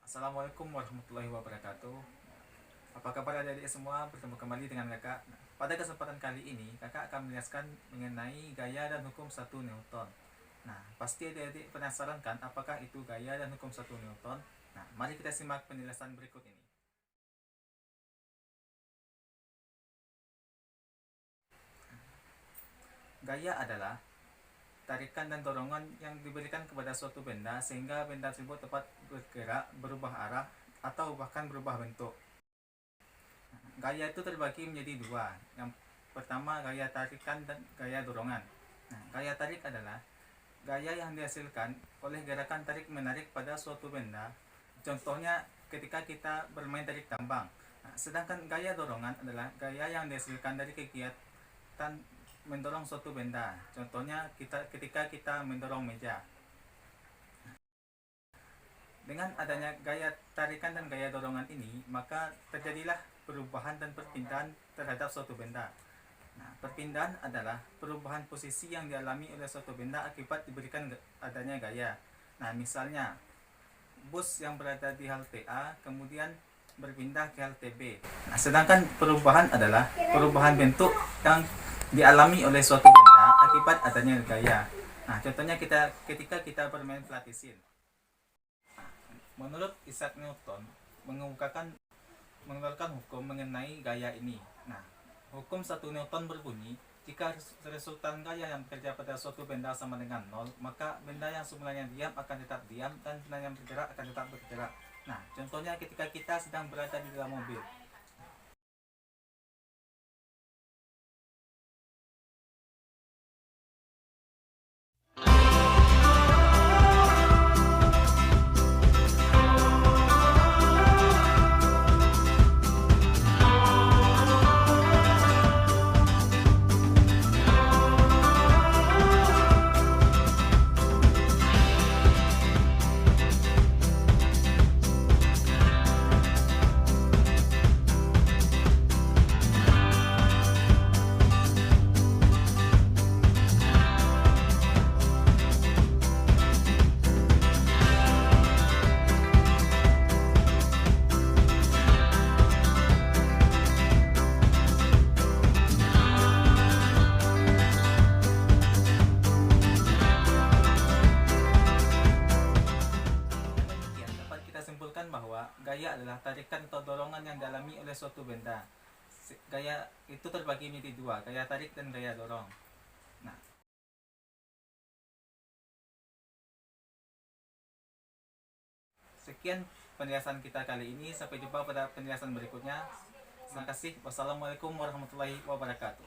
Assalamualaikum warahmatullahi wabarakatuh. Apa kabar adik-adik semua? Bertemu kembali dengan kakak. Pada kesempatan kali ini kakak akan menjelaskan mengenai gaya dan hukum 1 Newton. Nah, pasti adik-adik penasaran kan apakah itu gaya dan hukum 1 Newton? Nah, mari kita simak penjelasan berikut ini. Gaya adalah tarikan dan dorongan yang diberikan kepada suatu benda sehingga benda tersebut dapat bergerak, berubah arah, atau bahkan berubah bentuk. Gaya itu terbagi menjadi dua. Yang pertama gaya tarikan dan gaya dorongan. Nah, gaya tarik adalah gaya yang dihasilkan oleh gerakan tarik-menarik pada suatu benda. Contohnya ketika kita bermain tarik tambang. Nah, sedangkan gaya dorongan adalah gaya yang dihasilkan dari kegiatan mendorong suatu benda. Contohnya ketika kita mendorong meja. Dengan adanya gaya tarikan dan gaya dorongan ini, maka terjadilah perubahan dan perpindahan terhadap suatu benda. Nah, perpindahan adalah perubahan posisi yang dialami oleh suatu benda akibat diberikan adanya gaya. Nah, misalnya bus yang berada di halte A kemudian berpindah ke halte B. Nah, sedangkan perubahan adalah perubahan bentuk yang dialami oleh suatu benda akibat adanya gaya. Nah, contohnya ketika kita bermain pelatisin. Nah, menurut Isaac Newton mengeluarkan hukum mengenai gaya ini. Nah, hukum 1 Newton berbunyi, jika resultan gaya yang bekerja pada suatu benda sama dengan 0, maka benda yang semulanya diam akan tetap diam dan benda yang bergerak akan tetap bergerak. Nah, contohnya ketika kita sedang berada di dalam mobil. Bahwa gaya adalah tarikan atau dorongan yang dialami oleh suatu benda. Gaya itu terbagi menjadi dua, gaya tarik dan gaya dorong. Nah, sekian penjelasan kita kali ini. Sampai jumpa pada penjelasan berikutnya. Terima kasih. Wassalamualaikum warahmatullahi wabarakatuh.